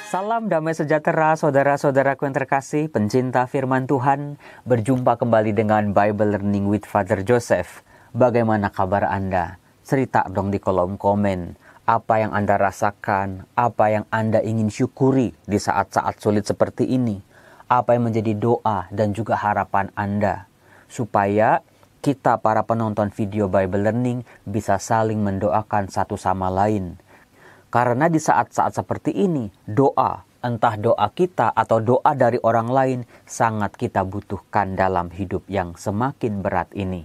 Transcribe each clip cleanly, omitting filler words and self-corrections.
Salam damai sejahtera saudara-saudaraku yang terkasih, pencinta firman Tuhan. Berjumpa kembali dengan Bible Learning with Father Joseph. Bagaimana kabar Anda? Cerita dong di kolom komen. Apa yang Anda rasakan? Apa yang Anda ingin syukuri di saat-saat sulit seperti ini? Apa yang menjadi doa dan juga harapan Anda? Supaya kita para penonton video Bible Learning bisa saling mendoakan satu sama lain. Karena di saat-saat seperti ini, doa, entah doa kita atau doa dari orang lain, sangat kita butuhkan dalam hidup yang semakin berat ini.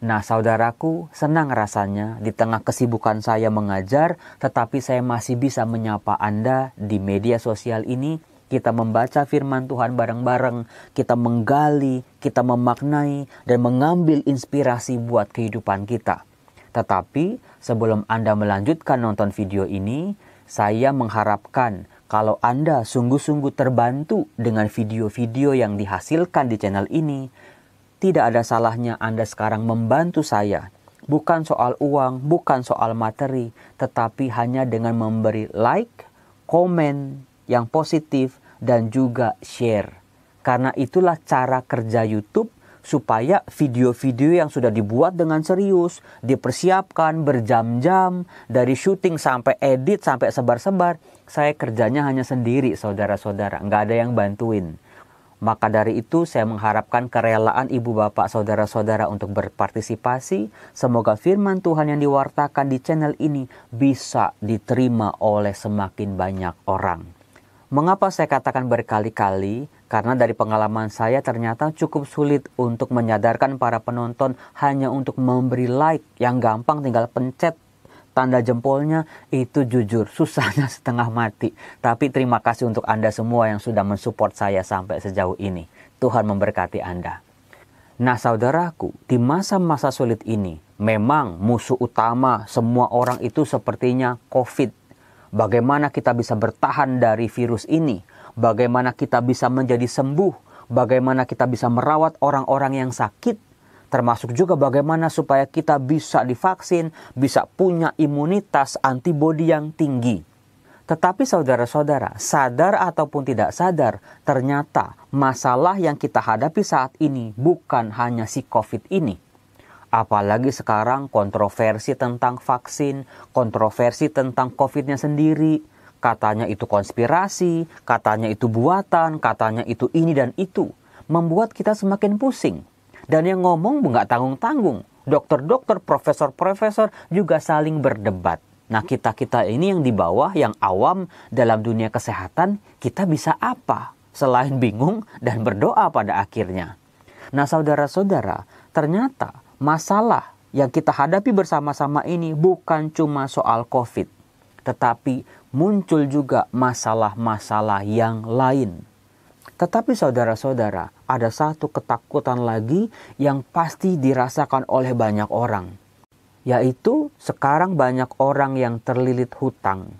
Nah saudaraku, senang rasanya di tengah kesibukan saya mengajar, tetapi saya masih bisa menyapa Anda di media sosial ini. Kita membaca firman Tuhan bareng-bareng, kita menggali, kita memaknai, dan mengambil inspirasi buat kehidupan kita. Tetapi sebelum Anda melanjutkan nonton video ini, saya mengharapkan kalau Anda sungguh-sungguh terbantu dengan video-video yang dihasilkan di channel ini, tidak ada salahnya Anda sekarang membantu saya. Bukan soal uang, bukan soal materi, tetapi hanya dengan memberi like, komen yang positif, dan juga share. Karena itulah cara kerja YouTube, supaya video-video yang sudah dibuat dengan serius, dipersiapkan berjam-jam, dari syuting sampai edit, sampai sebar-sebar, saya kerjanya hanya sendiri saudara-saudara, nggak ada yang bantuin. Maka dari itu saya mengharapkan kerelaan ibu bapak saudara-saudara untuk berpartisipasi. Semoga firman Tuhan yang diwartakan di channel ini bisa diterima oleh semakin banyak orang. Mengapa saya katakan berkali-kali? Karena dari pengalaman saya ternyata cukup sulit untuk menyadarkan para penonton hanya untuk memberi like. Yang gampang tinggal pencet tanda jempolnya, itu jujur susahnya setengah mati. Tapi terima kasih untuk Anda semua yang sudah mensupport saya sampai sejauh ini. Tuhan memberkati Anda. Nah saudaraku, di masa-masa sulit ini, memang musuh utama semua orang itu sepertinya COVID. Bagaimana kita bisa bertahan dari virus ini? Bagaimana kita bisa menjadi sembuh? Bagaimana kita bisa merawat orang-orang yang sakit? Termasuk juga bagaimana supaya kita bisa divaksin, bisa punya imunitas antibodi yang tinggi. Tetapi saudara-saudara, sadar ataupun tidak sadar, ternyata masalah yang kita hadapi saat ini bukan hanya si COVID ini. Apalagi sekarang kontroversi tentang vaksin, kontroversi tentang COVID-nya sendiri. Katanya itu konspirasi, katanya itu buatan, katanya itu ini dan itu. Membuat kita semakin pusing. Dan yang ngomong nggak tanggung-tanggung. Dokter-dokter, profesor-profesor juga saling berdebat. Nah kita-kita ini yang di bawah, yang awam dalam dunia kesehatan, kita bisa apa? Selain bingung dan berdoa pada akhirnya. Nah saudara-saudara, ternyata masalah yang kita hadapi bersama-sama ini bukan cuma soal COVID, tetapi muncul juga masalah-masalah yang lain. Tetapi saudara-saudara, ada satu ketakutan lagi yang pasti dirasakan oleh banyak orang, yaitu sekarang banyak orang yang terlilit hutang.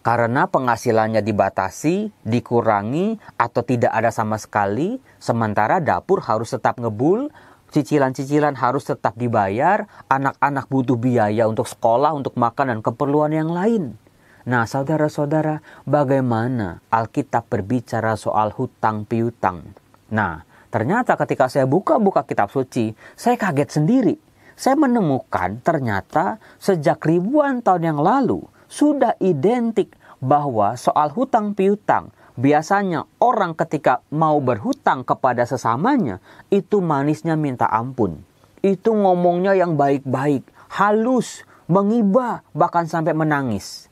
Karena penghasilannya dibatasi, dikurangi, atau tidak ada sama sekali, sementara dapur harus tetap ngebul, cicilan-cicilan harus tetap dibayar, anak-anak butuh biaya untuk sekolah, untuk makan, dan keperluan yang lain. Nah saudara-saudara, bagaimana Alkitab berbicara soal hutang piutang? Nah, ternyata ketika saya buka-buka kitab suci, saya kaget sendiri. Saya menemukan ternyata sejak ribuan tahun yang lalu, sudah identik bahwa soal hutang piutang, biasanya orang ketika mau berhutang kepada sesamanya, itu manisnya minta ampun. Itu ngomongnya yang baik-baik, halus, mengibah, bahkan sampai menangis.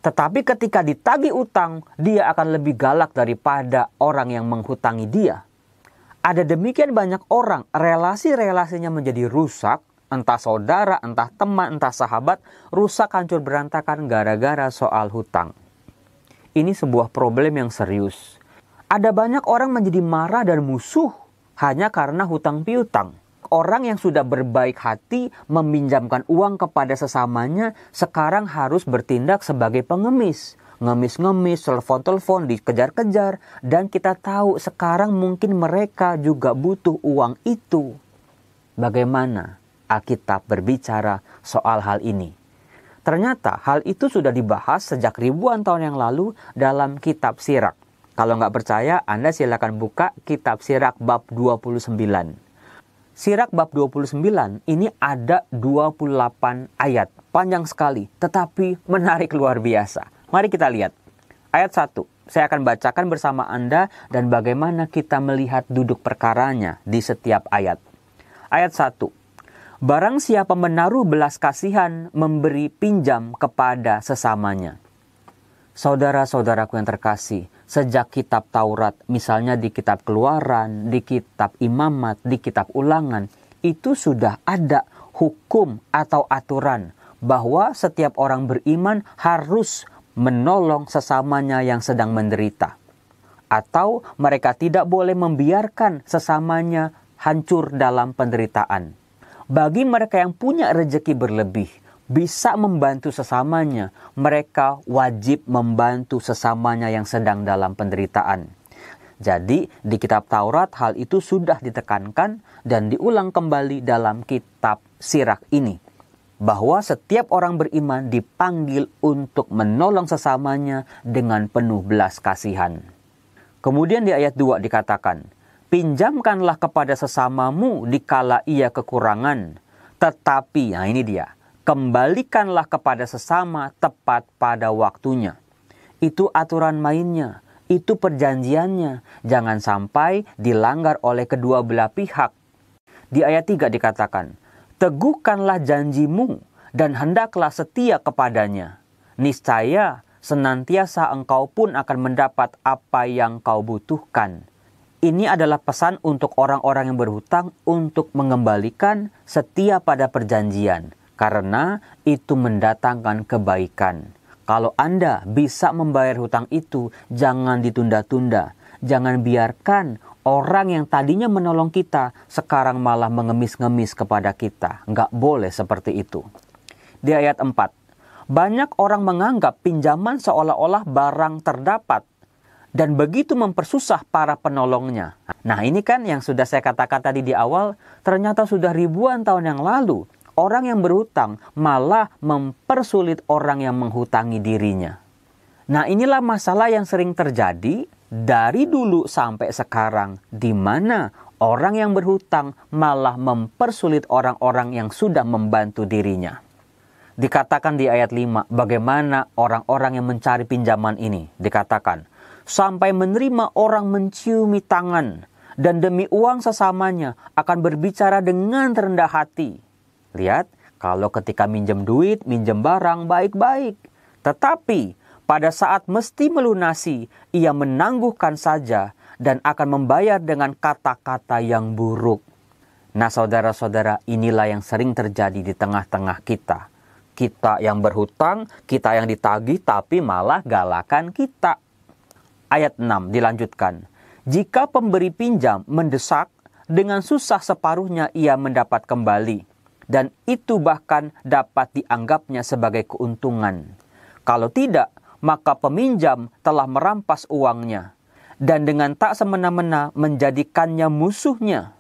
Tetapi ketika ditagih utang, dia akan lebih galak daripada orang yang menghutangi dia. Ada demikian banyak orang, relasi-relasinya menjadi rusak, entah saudara, entah teman, entah sahabat, rusak hancur berantakan gara-gara soal hutang. Ini sebuah problem yang serius. Ada banyak orang menjadi marah dan musuh hanya karena hutang piutang. Orang yang sudah berbaik hati meminjamkan uang kepada sesamanya sekarang harus bertindak sebagai pengemis. Ngemis-ngemis, telepon-telepon, dikejar-kejar. Dan kita tahu sekarang mungkin mereka juga butuh uang itu. Bagaimana Alkitab berbicara soal hal ini? Ternyata hal itu sudah dibahas sejak ribuan tahun yang lalu dalam kitab Sirak. Kalau nggak percaya, Anda silakan buka kitab Sirak bab 29. Sirak bab 29 ini ada 28 ayat. Panjang sekali, tetapi menarik luar biasa. Mari kita lihat. Ayat 1. Saya akan bacakan bersama Anda dan bagaimana kita melihat duduk perkaranya di setiap ayat. Ayat 1. Barang siapa menaruh belas kasihan memberi pinjam kepada sesamanya. Saudara-saudaraku yang terkasih, sejak kitab Taurat, misalnya di kitab Keluaran, di kitab Imamat, di kitab Ulangan, itu sudah ada hukum atau aturan bahwa setiap orang beriman harus menolong sesamanya yang sedang menderita. Atau mereka tidak boleh membiarkan sesamanya hancur dalam penderitaan. Bagi mereka yang punya rezeki berlebih, bisa membantu sesamanya, mereka wajib membantu sesamanya yang sedang dalam penderitaan. Jadi, di kitab Taurat hal itu sudah ditekankan dan diulang kembali dalam kitab Sirak ini. Bahwa setiap orang beriman dipanggil untuk menolong sesamanya dengan penuh belas kasihan. Kemudian di ayat 2 dikatakan, pinjamkanlah kepada sesamamu dikala ia kekurangan, tetapi, nah ini dia, kembalikanlah kepada sesama tepat pada waktunya. Itu aturan mainnya, itu perjanjiannya, jangan sampai dilanggar oleh kedua belah pihak. Di ayat 3 dikatakan, teguhkanlah janjimu dan hendaklah setia kepadanya. Niscaya senantiasa engkau pun akan mendapat apa yang kau butuhkan. Ini adalah pesan untuk orang-orang yang berhutang untuk mengembalikan setia pada perjanjian. Karena itu mendatangkan kebaikan. Kalau Anda bisa membayar hutang itu, jangan ditunda-tunda. Jangan biarkan orang yang tadinya menolong kita, sekarang malah mengemis-ngemis kepada kita. Nggak boleh seperti itu. Di ayat 4, banyak orang menganggap pinjaman seolah-olah barang terdapat, dan begitu mempersusah para penolongnya. Nah ini kan yang sudah saya katakan tadi di awal, ternyata sudah ribuan tahun yang lalu, orang yang berhutang malah mempersulit orang yang menghutangi dirinya. Nah inilah masalah yang sering terjadi dari dulu sampai sekarang, di mana orang yang berhutang malah mempersulit orang-orang yang sudah membantu dirinya. Dikatakan di ayat 5, bagaimana orang-orang yang mencari pinjaman ini. Dikatakan, sampai menerima orang menciumi tangan, dan demi uang sesamanya akan berbicara dengan rendah hati. Lihat, kalau ketika minjem duit, minjem barang, baik-baik. Tetapi pada saat mesti melunasi, ia menangguhkan saja dan akan membayar dengan kata-kata yang buruk. Nah saudara-saudara, inilah yang sering terjadi di tengah-tengah kita. Kita yang berhutang, kita yang ditagih, tapi malah galakan kita. Ayat 6 dilanjutkan. Jika pemberi pinjam mendesak, dengan susah separuhnya ia mendapat kembali. Dan itu bahkan dapat dianggapnya sebagai keuntungan. Kalau tidak, maka peminjam telah merampas uangnya, dan dengan tak semena-mena menjadikannya musuhnya.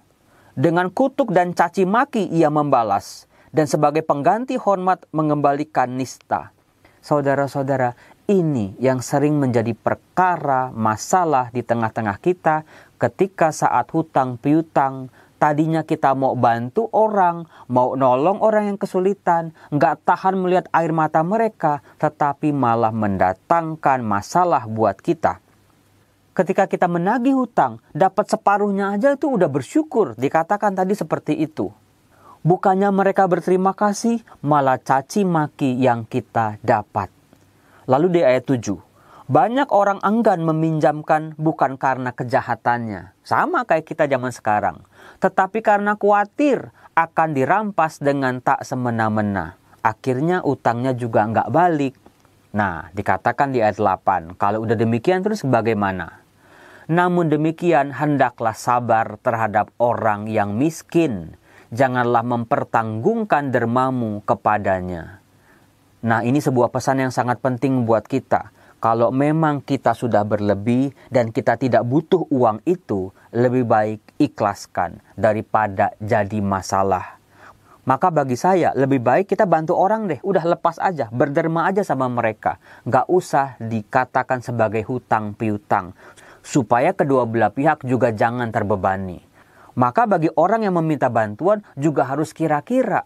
Dengan kutuk dan caci maki ia membalas, dan sebagai pengganti hormat mengembalikan nista. Saudara-saudara, ini yang sering menjadi perkara masalah di tengah-tengah kita ketika saat hutang piutang. Tadinya kita mau bantu orang, mau nolong orang yang kesulitan, nggak tahan melihat air mata mereka, tetapi malah mendatangkan masalah buat kita. Ketika kita menagih hutang, dapat separuhnya aja itu udah bersyukur, dikatakan tadi seperti itu. Bukannya mereka berterima kasih, malah caci maki yang kita dapat. Lalu di ayat 7, banyak orang enggan meminjamkan bukan karena kejahatannya, sama kayak kita zaman sekarang, tetapi karena khawatir akan dirampas dengan tak semena-mena. Akhirnya utangnya juga nggak balik. Nah, dikatakan di ayat 8, kalau udah demikian terus bagaimana? Namun demikian hendaklah sabar terhadap orang yang miskin. Janganlah mempertanggungkan dermamu kepadanya. Nah, ini sebuah pesan yang sangat penting buat kita. Kalau memang kita sudah berlebih dan kita tidak butuh uang itu, lebih baik ikhlaskan daripada jadi masalah. Maka bagi saya lebih baik kita bantu orang deh. Udah lepas aja, berderma aja sama mereka. Gak usah dikatakan sebagai hutang piutang. Supaya kedua belah pihak juga jangan terbebani. Maka bagi orang yang meminta bantuan juga harus kira-kira.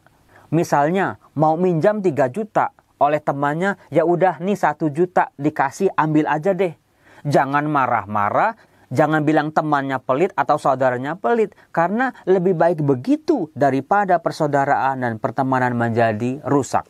Misalnya mau minjam 3 juta oleh temannya, ya udah nih 1 juta dikasih, ambil aja deh. Jangan marah-marah. Jangan bilang temannya pelit atau saudaranya pelit, karena lebih baik begitu daripada persaudaraan dan pertemanan menjadi rusak.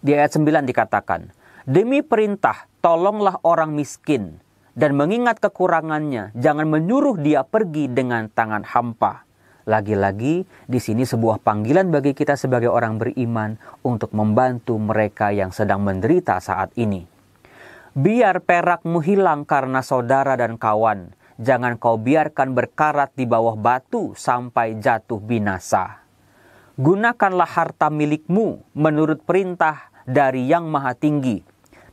Di ayat 9 dikatakan, demi perintah tolonglah orang miskin dan mengingat kekurangannya, jangan menyuruh dia pergi dengan tangan hampa. Lagi-lagi di sini sebuah panggilan bagi kita sebagai orang beriman untuk membantu mereka yang sedang menderita saat ini. Biar perakmu hilang karena saudara dan kawan. Jangan kau biarkan berkarat di bawah batu sampai jatuh binasa. Gunakanlah harta milikmu menurut perintah dari Yang Maha Tinggi.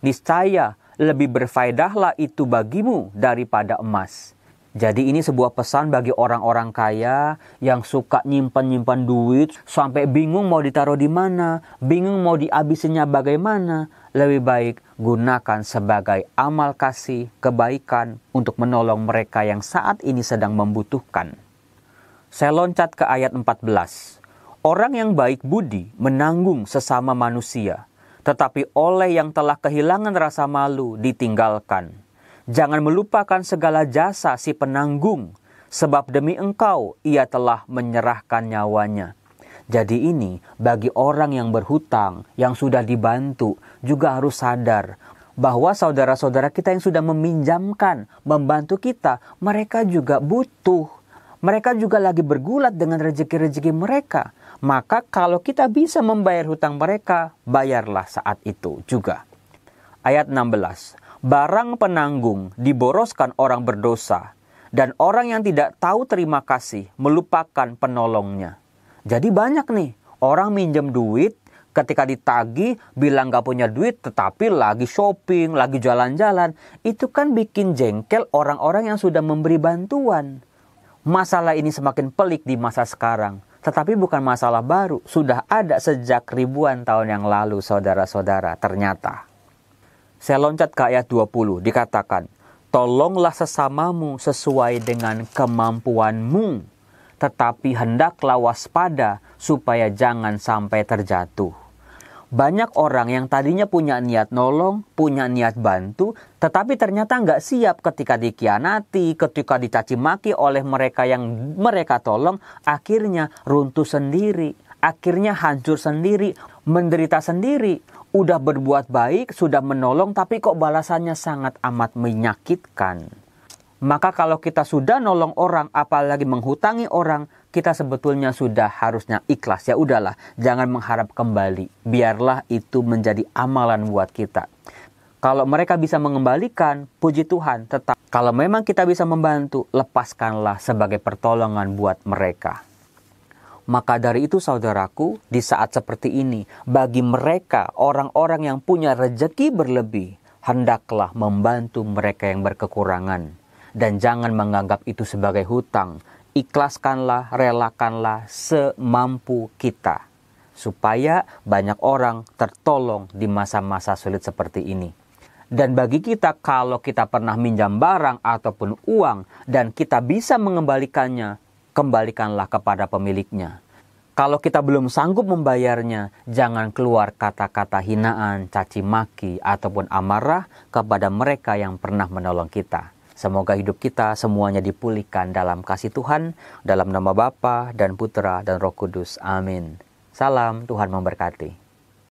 Niscaya lebih berfaedahlah itu bagimu daripada emas. Jadi ini sebuah pesan bagi orang-orang kaya yang suka nyimpan-nyimpan duit sampai bingung mau ditaruh di mana, bingung mau dihabisinya bagaimana. Lebih baik gunakan sebagai amal kasih, kebaikan untuk menolong mereka yang saat ini sedang membutuhkan. Saya loncat ke ayat 14. Orang yang baik budi menanggung sesama manusia, tetapi oleh yang telah kehilangan rasa malu ditinggalkan. Jangan melupakan segala jasa si penanggung, sebab demi engkau ia telah menyerahkan nyawanya. Jadi ini bagi orang yang berhutang, yang sudah dibantu, juga harus sadar bahwa saudara-saudara kita yang sudah meminjamkan, membantu kita, mereka juga butuh. Mereka juga lagi bergulat dengan rezeki-rezeki mereka. Maka kalau kita bisa membayar hutang mereka, bayarlah saat itu juga. Ayat 16. Barang penanggung diboroskan orang berdosa, dan orang yang tidak tahu terima kasih melupakan penolongnya. Jadi banyak nih orang minjem duit, ketika ditagih bilang gak punya duit, tetapi lagi shopping, lagi jalan-jalan. Itu kan bikin jengkel orang-orang yang sudah memberi bantuan. Masalah ini semakin pelik di masa sekarang. Tetapi bukan masalah baru, sudah ada sejak ribuan tahun yang lalu saudara-saudara ternyata. Saya loncat ke ayat 20, dikatakan, tolonglah sesamamu sesuai dengan kemampuanmu, tetapi hendaklah waspada supaya jangan sampai terjatuh. Banyak orang yang tadinya punya niat nolong, punya niat bantu, tetapi ternyata nggak siap ketika dikhianati, ketika dicaci maki oleh mereka yang mereka tolong, akhirnya runtuh sendiri, akhirnya hancur sendiri, menderita sendiri. Udah berbuat baik, sudah menolong, tapi kok balasannya sangat amat menyakitkan. Maka kalau kita sudah nolong orang, apalagi menghutangi orang, kita sebetulnya sudah harusnya ikhlas. Ya udahlah, jangan mengharap kembali. Biarlah itu menjadi amalan buat kita. Kalau mereka bisa mengembalikan, puji Tuhan. Tetap kalau memang kita bisa membantu, lepaskanlah sebagai pertolongan buat mereka. Maka dari itu saudaraku, di saat seperti ini, bagi mereka orang-orang yang punya rezeki berlebih, hendaklah membantu mereka yang berkekurangan. Dan jangan menganggap itu sebagai hutang. Ikhlaskanlah, relakanlah semampu kita. Supaya banyak orang tertolong di masa-masa sulit seperti ini. Dan bagi kita, kalau kita pernah minjam barang ataupun uang dan kita bisa mengembalikannya, kembalikanlah kepada pemiliknya. Kalau kita belum sanggup membayarnya, jangan keluar kata-kata hinaan, caci maki, ataupun amarah kepada mereka yang pernah menolong kita. Semoga hidup kita semuanya dipulihkan dalam kasih Tuhan, dalam nama Bapa dan Putra dan Roh Kudus. Amin. Salam, Tuhan memberkati.